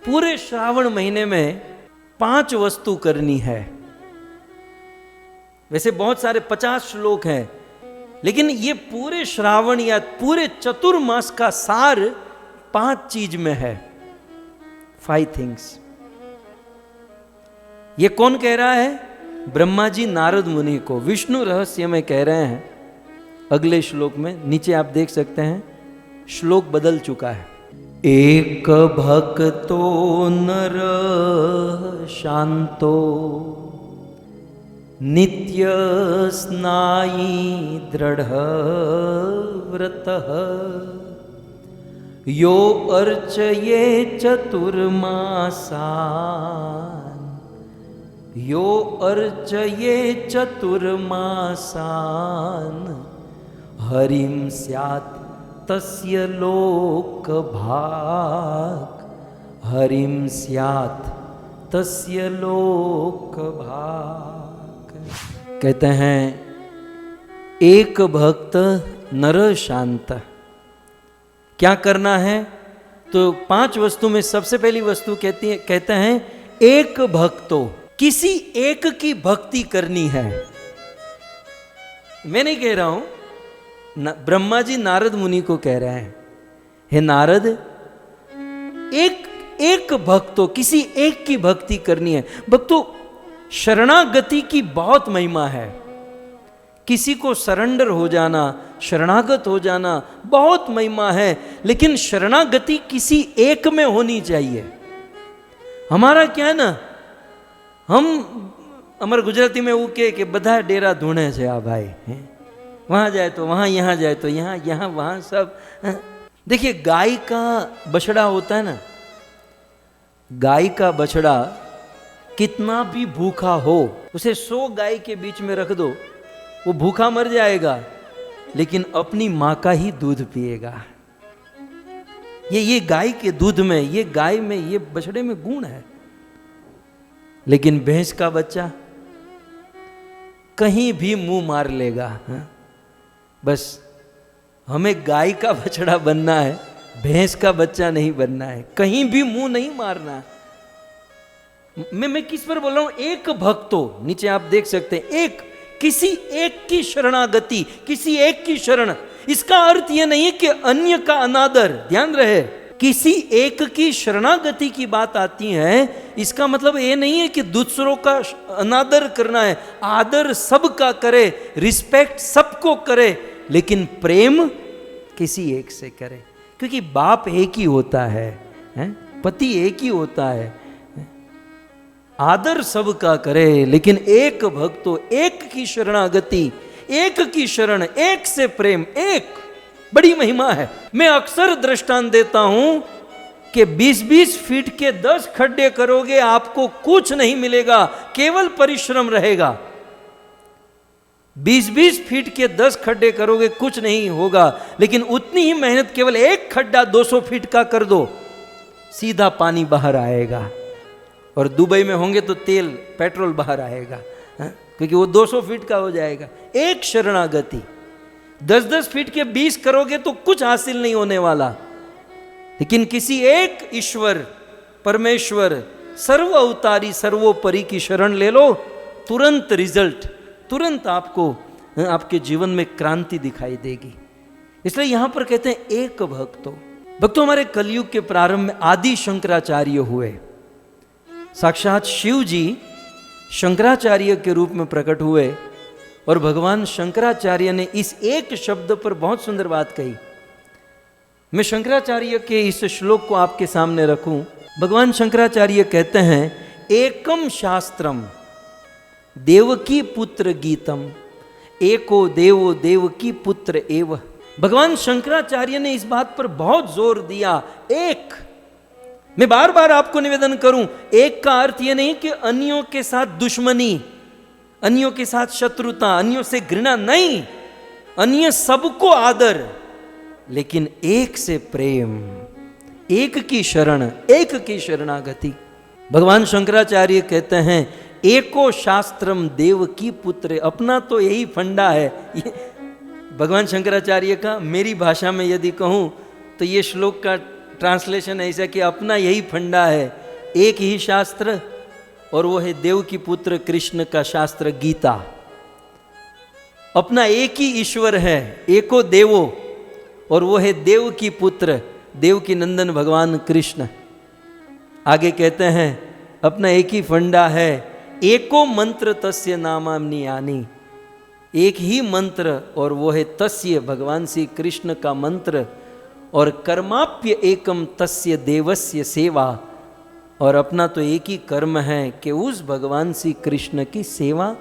पूरे श्रावण महीने में 5 वस्तु करनी है। वैसे बहुत सारे 50 श्लोक हैं, लेकिन ये पूरे श्रावण या पूरे चतुर्मास का सार 5 चीज में है। 5 थिंग्स। ये कौन कह रहा है? ब्रह्मा जी नारद मुनि को विष्णु रहस्य में कह रहे हैं। अगले श्लोक में नीचे आप देख सकते हैं, श्लोक बदल चुका है। एक भक्तो नर शांतो नित्य स्नायी दृढ़ व्रतः यो अर्चये चतुर्मासान यो अर्चये चतुर्मासान हरिम स्यात् तस्य लोक भाग हरिम स्यात् तस्य लोक भाग। कहते हैं एक भक्त नर शांत। क्या करना है? तो 5 वस्तु में सबसे पहली वस्तु कहते हैं एक भक्तो, किसी एक की भक्ति करनी है। मैं नहीं कह रहा हूं, ब्रह्मा जी नारद मुनि को कह रहे हैं, हे नारद, एक भक्तो, किसी एक की भक्ति करनी है। भक्तों, शरणागति की बहुत महिमा है। किसी को सरेंडर हो जाना, शरणागत हो जाना बहुत महिमा है, लेकिन शरणागति किसी एक में होनी चाहिए। हमारा क्या है ना, हम अमर गुजराती में वो के बधा डेरा ढूंढे से आ भाई, वहां जाए तो वहां, यहां जाए तो यहां, यहां वहां सब। देखिए, गाय का बछड़ा होता है ना, गाय का बछड़ा कितना भी भूखा हो, उसे 100 गाय के बीच में रख दो, वो भूखा मर जाएगा, लेकिन अपनी मां का ही दूध पिएगा। ये गाय के दूध में, ये गाय में, ये बछड़े में गुण है। लेकिन भैंस का बच्चा कहीं भी मुंह मार लेगा। बस हमें गाय का बछड़ा बनना है, भैंस का बच्चा नहीं बनना है। कहीं भी मुंह नहीं मारना। मैं किस पर बोल रहा हूं? एक भक्तो, नीचे आप देख सकते हैं, एक, किसी एक की शरणागति, किसी एक की शरण। इसका अर्थ यह नहीं है कि अन्य का अनादर, ध्यान रहे, किसी एक की शरणागति की बात आती है, इसका मतलब ये नहीं है कि दूसरों का अनादर करना है। आदर सबका करे, रिस्पेक्ट सबको करे, लेकिन प्रेम किसी एक से करे। क्योंकि बाप एक ही होता है, पति एक ही होता है। आदर सबका करे, लेकिन एक भक्तो, एक की शरणागति, एक की शरण, एक से प्रेम, एक बड़ी महिमा है। मैं अक्सर दृष्टांत देता हूं कि 20-20 फीट के 10 खड्डे करोगे, आपको कुछ नहीं मिलेगा, केवल परिश्रम रहेगा। 20-20 फीट के 10 खड्डे करोगे, कुछ नहीं होगा, लेकिन उतनी ही मेहनत केवल एक खड्डा 200 फीट का कर दो, सीधा पानी बाहर आएगा। और दुबई में होंगे तो तेल, पेट्रोल बाहर आएगा, क्योंकि वो 200 फीट का हो जाएगा। एक शरणागति। 10-10 फीट के 20 करोगे तो कुछ हासिल नहीं होने वाला, लेकिन किसी एक ईश्वर, परमेश्वर, सर्व अवतारी, सर्वोपरि की शरण ले लो, तुरंत रिजल्ट, तुरंत आपको आपके जीवन में क्रांति दिखाई देगी। इसलिए यहां पर कहते हैं एक भक्तों, हमारे कलयुग के प्रारंभ में आदि शंकराचार्य हुए। साक्षात शिव जी शंकराचार्य के रूप में प्रकट हुए, और भगवान शंकराचार्य ने इस एक शब्द पर बहुत सुंदर बात कही। मैं शंकराचार्य के इस श्लोक को आपके सामने रखूं। भगवान शंकराचार्य कहते हैं, एकम शास्त्रम देवकी पुत्र गीतम, एको देवो देवकी पुत्र एव। भगवान शंकराचार्य ने इस बात पर बहुत जोर दिया, एक। मैं बार बार आपको निवेदन करूं, एक का अर्थ यह नहीं कि अन्यों के साथ दुश्मनी, अन्यों के साथ शत्रुता, अन्यों से घृणा, नहीं, अन्य सबको आदर, लेकिन एक से प्रेम, एक की शरण, एक की शरणागति। भगवान शंकराचार्य कहते हैं, एको शास्त्रम देव की पुत्र। अपना तो यही फंडा है भगवान शंकराचार्य का। मेरी भाषा में यदि कहूं तो ये श्लोक का ट्रांसलेशन ऐसा कि अपना यही फंडा है, एक ही शास्त्र, और वो है देव की पुत्र कृष्ण का शास्त्र गीता। अपना एक ही ईश्वर है, एको देवो, और वो है देव की पुत्र, देव की नंदन भगवान कृष्ण। आगे कहते हैं अपना एक ही फंडा है, एको मंत्र तस्य नामाम्नि यानी, एक ही मंत्र, और वो है तस्य भगवान श्री कृष्ण का मंत्र, और कर्माप्य एकम तस्य देवस्य सेवा, और अपना तो एक ही कर्म है कि उस भगवान श्री कृष्ण की सेवा,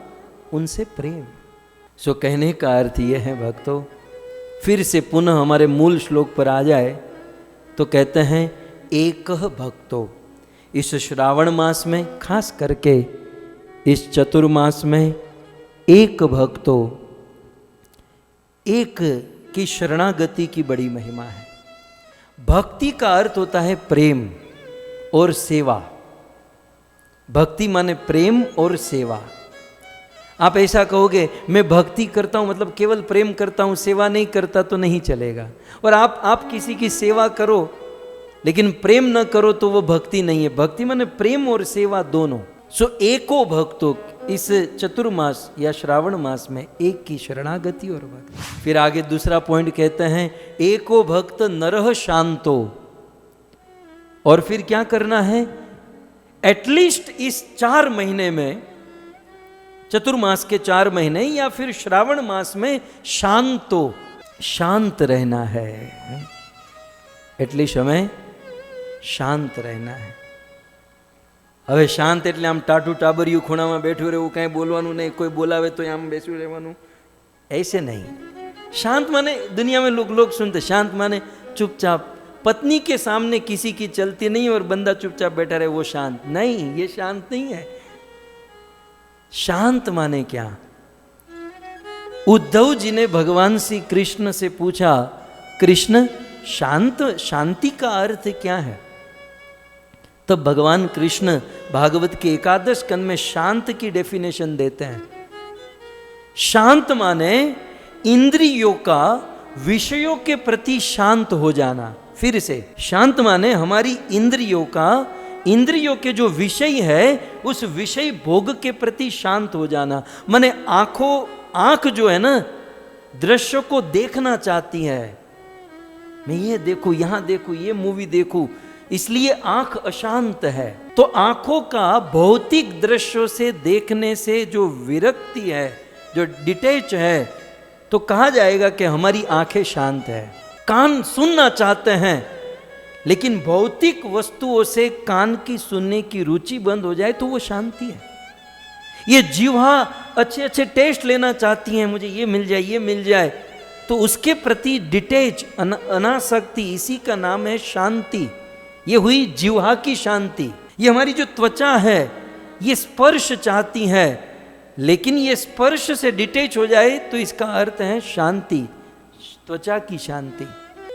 उनसे प्रेम। सो कहने का अर्थ यह है भक्तों, फिर से पुनः हमारे मूल श्लोक पर आ जाए तो कहते हैं एक भक्तो। इस श्रावण मास में, खास करके इस चतुर्मास में, एक भक्तो, एक की शरणागति की बड़ी महिमा है। भक्ति का अर्थ होता है प्रेम और सेवा। भक्ति माने प्रेम और सेवा। आप ऐसा कहोगे मैं भक्ति करता हूं मतलब केवल प्रेम करता हूं, सेवा नहीं करता, तो नहीं चलेगा। और आप किसी की सेवा करो लेकिन प्रेम न करो तो वो भक्ति नहीं है। भक्ति माने प्रेम और सेवा दोनों। सो एको भक्तो, इस चतुर्मास या श्रावण मास में एक की शरणागति और भक्ति। फिर आगे दूसरा पॉइंट कहते हैं एको भक्त नरह शांतो। और फिर क्या करना है, एटलीस्ट इस 4 महीने में, चतुर्मास के 4 महीने या फिर श्रावण मास में शांतो, शांत रहना है। एटलीस्ट हमें शांत रहना है। હવે શાંત એટલે આમ ટાટું ટાબરિયું ખૂણામાં બેઠું રહેવું, કાંઈ બોલવાનું નહીં, કોઈ બોલાવે તો આમ બેસું રહેવાનું, ऐसे नहीं। शांत माने दुनिया में लोग सुनते, शांत माने चुपचाप, पत्नी के सामने किसी की चलती नहीं और बंदा चुपचाप बैठा रहे, वो शांत नहीं, ये शांत नहीं है। शांत माने क्या? उद्धव जी ने भगवान श्री कृष्ण से पूछा, कृष्ण शांत, शांति का अर्थ क्या है? तब भगवान कृष्ण भागवत के 11 स्कंद में शांत की डेफिनेशन देते हैं। शांत माने इंद्रियों का विषयों के प्रति शांत हो जाना। फिर से, शांत माने हमारी इंद्रियों का, इंद्रियों के जो विषय है उस विषय भोग के प्रति शांत हो जाना। माने आंख जो है ना, दृश्य को देखना चाहती है, मैं ये देखूं, यहां देखूं, ये मूवी देखूं, इसलिए आंख अशांत है। तो आंखों का भौतिक दृश्यों से देखने से जो विरक्ति है, जो डिटैच है, तो कहा जाएगा कि हमारी आंखें शांत है। कान सुनना चाहते हैं लेकिन भौतिक वस्तुओं से कान की सुनने की रुचि बंद हो जाए तो वो शांति है। ये जीवा अच्छे टेस्ट लेना चाहती है, मुझे ये मिल जाए, ये मिल जाए, तो उसके प्रति डिटैच, अनासक्ति, इसी का नाम है शांति। ये हुई जीवा की शांति। ये हमारी जो त्वचा है ये स्पर्श चाहती है, लेकिन ये स्पर्श से डिटैच हो जाए तो इसका अर्थ है शांति, त्वचा की शांति।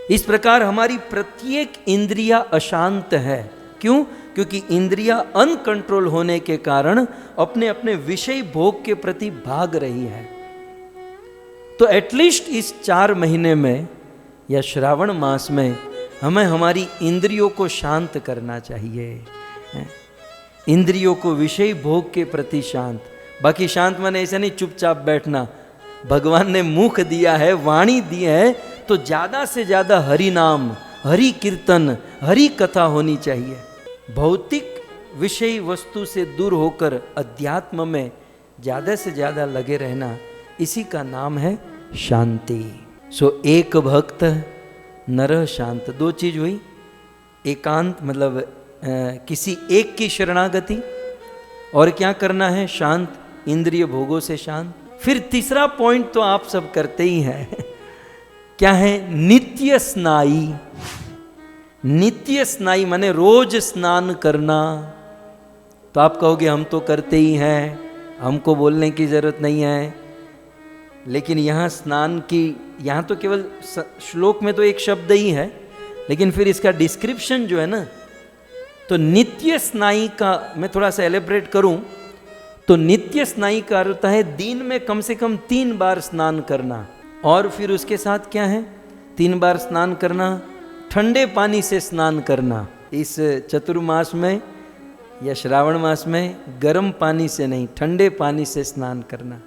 इस प्रकार हमारी प्रत्येक इंद्रिया अशांत है। क्यों? क्योंकि इंद्रिया अनकंट्रोल होने के कारण अपने अपने विषय भोग के प्रति भाग रही है। तो एटलीस्ट इस 4 महीने में या श्रावण मास में हमें हमारी इंद्रियों को शांत करना चाहिए। इंद्रियों को विषय भोग के प्रति शांत। बाकी शांत माने ऐसा नहीं चुपचाप बैठना। भगवान ने मुख दिया है, वाणी दी है, तो ज्यादा से ज्यादा हरि नाम, हरि कीर्तन, हरि कथा होनी चाहिए। भौतिक विषय वस्तु से दूर होकर अध्यात्म में ज्यादा से ज्यादा लगे रहना, इसी का नाम है शांति। सो एक भक्त नर शांत। 2 चीज हुई, एकांत मतलब किसी एक की शरणागति, और क्या करना है, शांत, इंद्रिय भोगों से शांत। फिर तीसरा पॉइंट तो आप सब करते ही हैं क्या है, नित्य स्नायी। नित्य स्नायी माने रोज स्नान करना। तो आप कहोगे हम तो करते ही हैं, हमको बोलने की जरूरत नहीं है। लेकिन यहाँ स्नान की, यहाँ तो केवल श्लोक में तो एक शब्द ही है, लेकिन फिर इसका डिस्क्रिप्शन जो है ना, तो नित्य स्नायी का मैं थोड़ा सा एलेबरेट करूं तो नित्य स्नायी का अर्थ है दिन में कम से कम 3 बार स्नान करना। और फिर उसके साथ क्या है, 3 बार स्नान करना, ठंडे पानी से स्नान करना। इस चतुर्मास में या श्रावण मास में गर्म पानी से नहीं, ठंडे पानी से स्नान करना।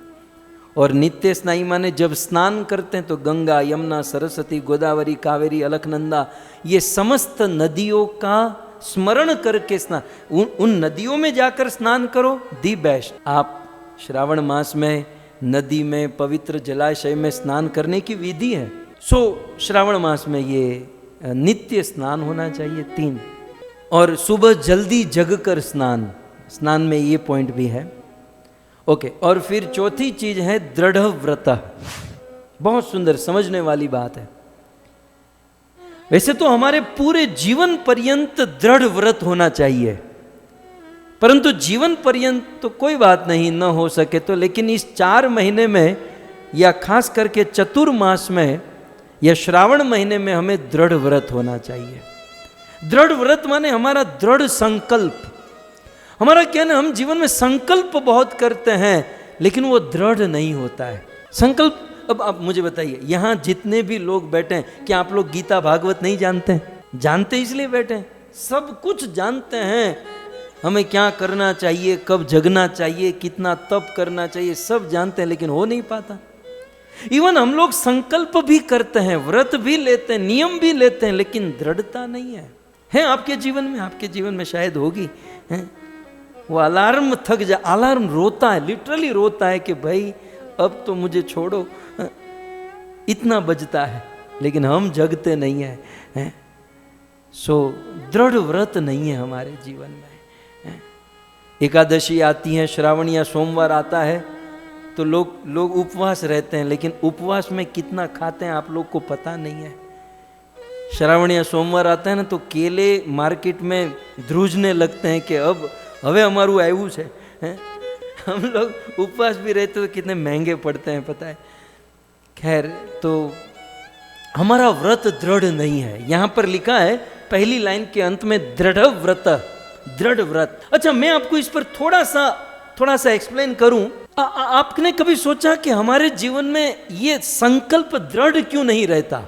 और नित्य स्नायी माने जब स्नान करते हैं तो गंगा, यमुना, सरस्वती, गोदावरी, कावेरी, अलकनंदा, ये समस्त नदियों का स्मरण करके स्नान, उन नदियों में जाकर स्नान करो, दी बेस्ट। आप श्रावण मास में नदी में, पवित्र जलाशय में स्नान करने की विधि है। श्रावण मास में ये नित्य स्नान होना चाहिए 3। और सुबह जल्दी जगकर स्नान में ये पॉइंट भी है। ओके, और फिर चौथी चीज है दृढ़ व्रत। बहुत सुंदर समझने वाली बात है। वैसे तो हमारे पूरे जीवन पर्यंत दृढ़ व्रत होना चाहिए, परंतु जीवन पर्यंत तो कोई बात नहीं, न हो सके तो, लेकिन इस 4 महीने में या खास करके चतुर्मास में या श्रावण महीने में हमें दृढ़ व्रत होना चाहिए। दृढ़ व्रत माने हमारा दृढ़ संकल्प। हमारा क्या ना, हम जीवन में संकल्प बहुत करते हैं लेकिन वो दृढ़ नहीं होता है संकल्प। अब आप मुझे बताइए, यहाँ जितने भी लोग बैठे हैं, क्या आप लोग गीता भागवत नहीं जानते हैं? जानते इसलिए बैठे हैं, सब कुछ जानते हैं। हमें क्या करना चाहिए, कब जगना चाहिए, कितना तप करना चाहिए, सब जानते हैं, लेकिन हो नहीं पाता। इवन हम लोग संकल्प भी करते हैं, व्रत भी लेते हैं, नियम भी लेते हैं, लेकिन दृढ़ता नहीं है आपके जीवन में। आपके जीवन में शायद होगी, है? वो अलार्म थक जा, अलार्म रोता है, लिटरली रोता है कि भाई अब तो मुझे छोड़ो, इतना बजता है, लेकिन हम जगते नहीं है। दृढ़ व्रत नहीं है हमारे जीवन में। एकादशी आती है, श्रावण या सोमवार आता है तो लोग उपवास रहते हैं, लेकिन उपवास में कितना खाते हैं आप लोग को पता नहीं है। श्रावण या सोमवार आता है ना तो केले मार्केट में ध्रुजने लगते हैं कि अब हवे हमारू आयु है। हम लोग उपवास भी रहते तो कितने महंगे पड़ते हैं पता है। खैर, तो हमारा व्रत दृढ़ नहीं है। यहां पर लिखा है पहली लाइन के अंत में दृढ़ व्रत, दृढ़ व्रत। अच्छा, मैं आपको इस पर थोड़ा सा एक्सप्लेन करूं। आपने कभी सोचा कि हमारे जीवन में ये संकल्प दृढ़ क्यों नहीं रहता?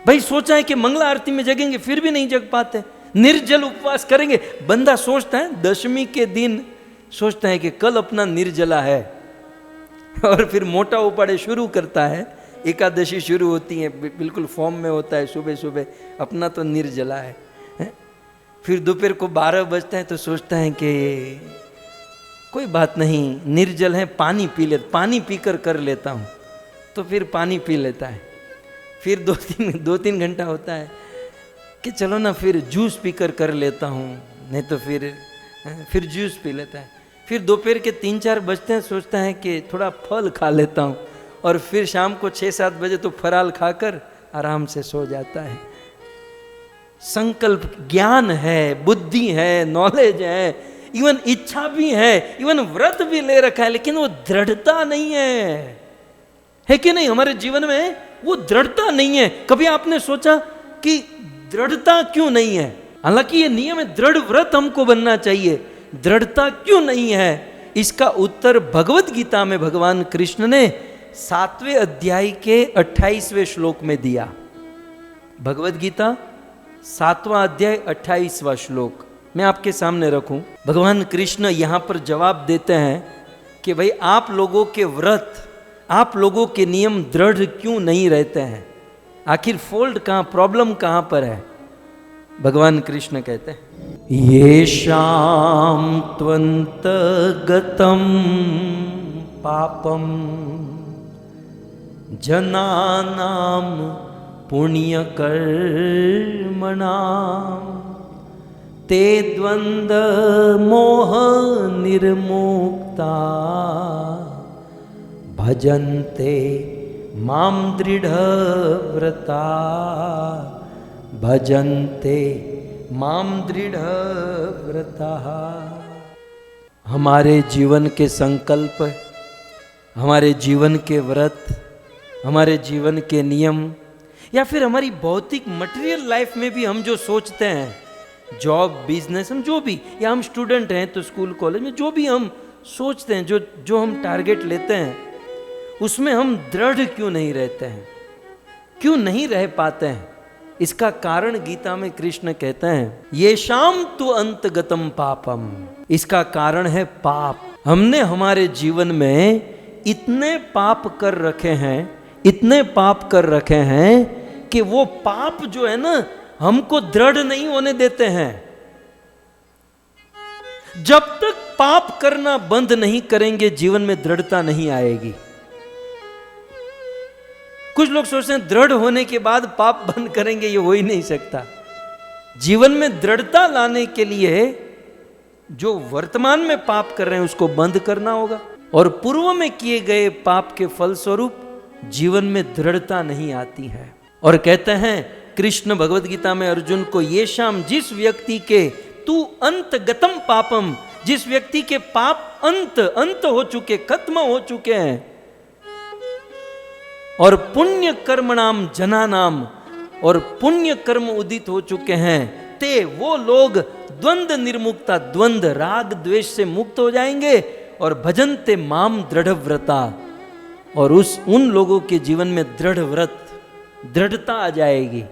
भाई सोचा है कि मंगला आरती में जगेंगे, फिर भी नहीं जग पाते। निर्जल उपवास करेंगे, बंदा सोचता है दशमी के दिन सोचता है कि कल अपना निर्जला है, और फिर मोटा उपाड़े शुरू करता है। एकादशी शुरू होती है, बिल्कुल फॉर्म में होता है, सुबह सुबह अपना तो निर्जला है। फिर दोपहर को 12 बजता है तो सोचता है कि कोई बात नहीं, निर्जल है, पानी पानी पीकर कर लेता हूँ, तो फिर पानी पी लेता है। फिर 2-3 घंटा होता है कि चलो ना फिर जूस पीकर कर लेता हूँ, नहीं तो फिर जूस पी लेता है। फिर दोपहर के 3-4 बजते हैं, सोचता है कि थोड़ा फल खा लेता हूँ, और फिर शाम को 6-7 बजे तो फराल खाकर आराम से सो जाता है। संकल्प, ज्ञान है, बुद्धि है, नॉलेज है, इवन इच्छा भी है, इवन व्रत भी ले रखा है, लेकिन वो दृढ़ता नहीं है कि नहीं? हमारे जीवन में वो दृढ़ता नहीं है। कभी आपने सोचा कि दृढ़ता क्यों नहीं है? हालांकि ये नियम है, दृढ़ व्रत हमको बनना चाहिए, दृढ़ता क्यों नहीं है? इसका उत्तर भगवत गीता में भगवान कृष्ण ने 7वें अध्याय के 28वें श्लोक में दिया। भगवत गीता 7वां अध्याय 28वां श्लोक मैं आपके सामने रखूं। भगवान कृष्ण यहां पर जवाब देते हैं कि भाई आप लोगों के व्रत, आप लोगों के नियम दृढ़ क्यों नहीं रहते हैं? आखिर फॉल्ट कहां, प्रॉब्लम कहां पर है? भगवान कृष्ण कहते हैं, ये शाम त्वंत गतम पापम जनानाम पुण्य कर्मणाम ते द्वंद मोह निर्मुक्ता भजन्ते माम दृढ़ व्रता भजन्ते माम दृढ़ व्रता। हमारे जीवन के संकल्प, हमारे जीवन के व्रत, हमारे जीवन के नियम, या फिर हमारी भौतिक मटेरियल लाइफ में भी हम जो सोचते हैं, जॉब, बिजनेस, हम जो भी, या हम स्टूडेंट हैं तो स्कूल कॉलेज में जो भी हम सोचते हैं, जो हम टारगेट लेते हैं, उसमें हम दृढ़ क्यों नहीं रहते हैं? क्यों नहीं रह पाते हैं? इसका कारण गीता में कृष्ण कहते हैं ये शाम तु अंतगतम पापम, इसका कारण है पाप। हमने हमारे जीवन में इतने पाप कर रखे हैं, इतने पाप कर रखे हैं कि वो पाप जो है ना हमको दृढ़ नहीं होने देते हैं। जब तक पाप करना बंद नहीं करेंगे जीवन में दृढ़ता नहीं आएगी। कुछ लोग सोचते हैं दृढ़ होने के बाद पाप बंद करेंगे, ये हो ही नहीं सकता। जीवन में दृढ़ता लाने के लिए जो वर्तमान में पाप कर रहे हैं उसको बंद करना होगा, और पूर्व में किए गए पाप के फलस्वरूप जीवन में दृढ़ता नहीं आती है। और कहते हैं कृष्ण भगवद गीता में अर्जुन को, ये शाम जिस व्यक्ति के तू अंतगतम पापम, जिस व्यक्ति के पाप अंत हो चुके, खत्म हो चुके हैं, और पुण्य कर्मणाम जनानाम, और पुण्य कर्म उदित हो चुके हैं, ते वो लोग द्वंद निर्मुक्ता, द्वंद राग द्वेष से मुक्त हो जाएंगे, और भजनते माम दृढ़ व्रता, और उन लोगों के जीवन में दृढ़ व्रत, दृढ़ता आ जाएगी।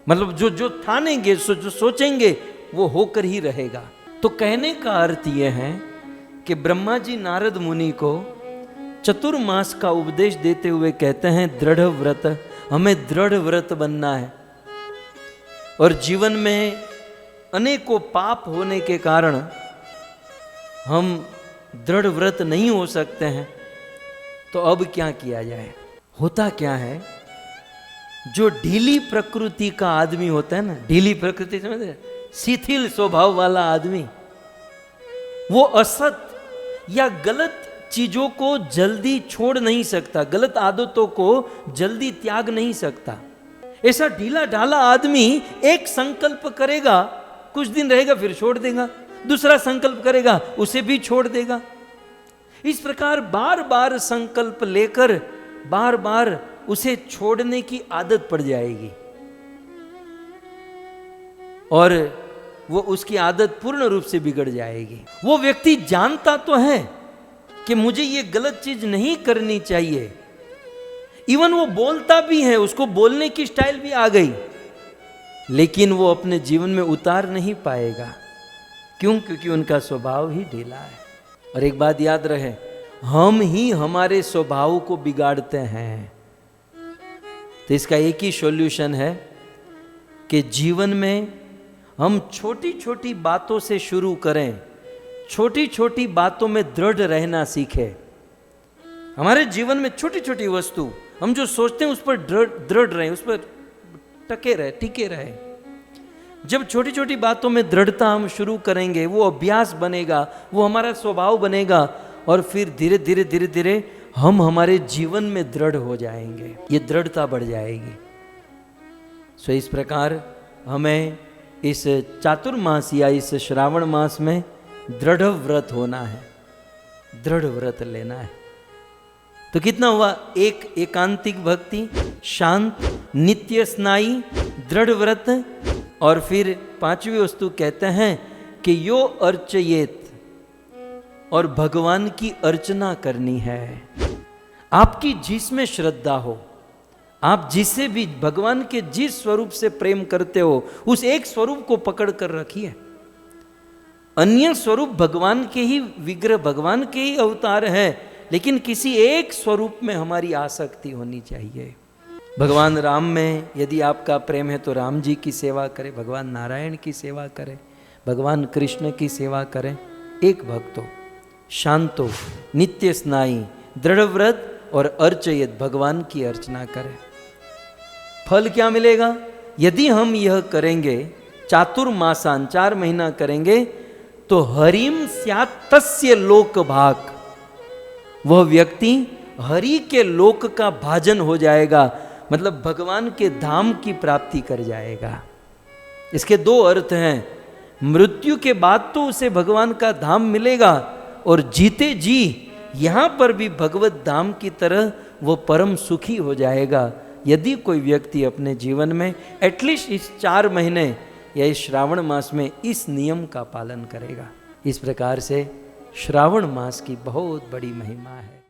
मतलब जो ठानेंगे, जो सोचेंगे वो होकर ही रहेगा। तो कहने का अर्थ यह है कि ब्रह्मा जी नारद मुनि को चतुर्मास का उपदेश देते हुए कहते हैं दृढ़ व्रत, हमें दृढ़ व्रत बनना है। और जीवन में अनेकों पाप होने के कारण हम दृढ़ व्रत नहीं हो सकते हैं, तो अब क्या किया जाए? होता क्या है, जो ढीली प्रकृति का आदमी होता है ना, ढीली प्रकृति समझते, शिथिल स्वभाव वाला आदमी, वो असत या गलत चीजों को जल्दी छोड़ नहीं सकता, गलत आदतों को जल्दी त्याग नहीं सकता। ऐसा ढीला ढाला आदमी एक संकल्प करेगा, कुछ दिन रहेगा फिर छोड़ देगा, दूसरा संकल्प करेगा उसे भी छोड़ देगा। इस प्रकार बार बार संकल्प लेकर बार बार उसे छोड़ने की आदत पड़ जाएगी, और वो उसकी आदत पूर्ण रूप से बिगड़ जाएगी। वो व्यक्ति जानता तो है कि मुझे ये गलत चीज नहीं करनी चाहिए, इवन वो बोलता भी है, उसको बोलने की स्टाइल भी आ गई, लेकिन वो अपने जीवन में उतार नहीं पाएगा। क्यों? क्योंकि उनका स्वभाव ही ढीला है। और एक बात याद रहे, हम ही हमारे स्वभाव को बिगाड़ते हैं। तो इसका एक ही सॉल्यूशन है कि जीवन में हम छोटी छोटी बातों से शुरू करें, छोटी छोटी बातों में दृढ़ रहना सीखें। हमारे जीवन में छोटी छोटी वस्तु, हम जो सोचते हैं उस पर दृढ़ रहें, उस पर टके रहे, टिके रहे। जब छोटी छोटी बातों में दृढ़ता हम शुरू करेंगे, वो अभ्यास बनेगा, वो हमारा स्वभाव बनेगा, और फिर धीरे धीरे धीरे धीरे हम हमारे जीवन में दृढ़ हो जाएंगे, ये दृढ़ता बढ़ जाएगी। सो इस प्रकार हमें इस चातुर्मास या इस श्रावण मास में दृढ़ व्रत होना है, दृढ़ व्रत लेना है। तो कितना हुआ? एक एकांतिक भक्ति, शांत, नित्य स्नायी, दृढ़ व्रत, और फिर पांचवी वस्तु कहते हैं कि यो अर्चयेत, और भगवान की अर्चना करनी है। आपकी जिसमें श्रद्धा हो, आप जिसे भी भगवान के जिस स्वरूप से प्रेम करते हो, उस एक स्वरूप को पकड़ कर रखिए। अन्य स्वरूप भगवान के ही विग्रह, भगवान के ही अवतार है, लेकिन किसी एक स्वरूप में हमारी आसक्ति होनी चाहिए। भगवान राम में यदि आपका प्रेम है तो राम जी की सेवा करें, भगवान नारायण की सेवा करें, भगवान कृष्ण की सेवा करें। एक भक्त हो, शांत हो, नित्य स्नायी, दृढ़ व्रत और अर्चयत, भगवान की अर्चना करें। फल क्या मिलेगा? यदि हम यह करेंगे, चातुर्मासान 4 महीना करेंगे, तो हरिम स्यात् तस्य लोक भाग, वह व्यक्ति हरि के लोक का भाजन हो जाएगा, मतलब भगवान के धाम की प्राप्ति कर जाएगा। इसके 2 अर्थ हैं, मृत्यु के बाद तो उसे भगवान का धाम मिलेगा, और जीते जी यहां पर भी भगवत धाम की तरह वो परम सुखी हो जाएगा, यदि कोई व्यक्ति अपने जीवन में एटलीस्ट इस 4 महीने या इस श्रावण मास में इस नियम का पालन करेगा। इस प्रकार से श्रावण मास की बहुत बड़ी महिमा है।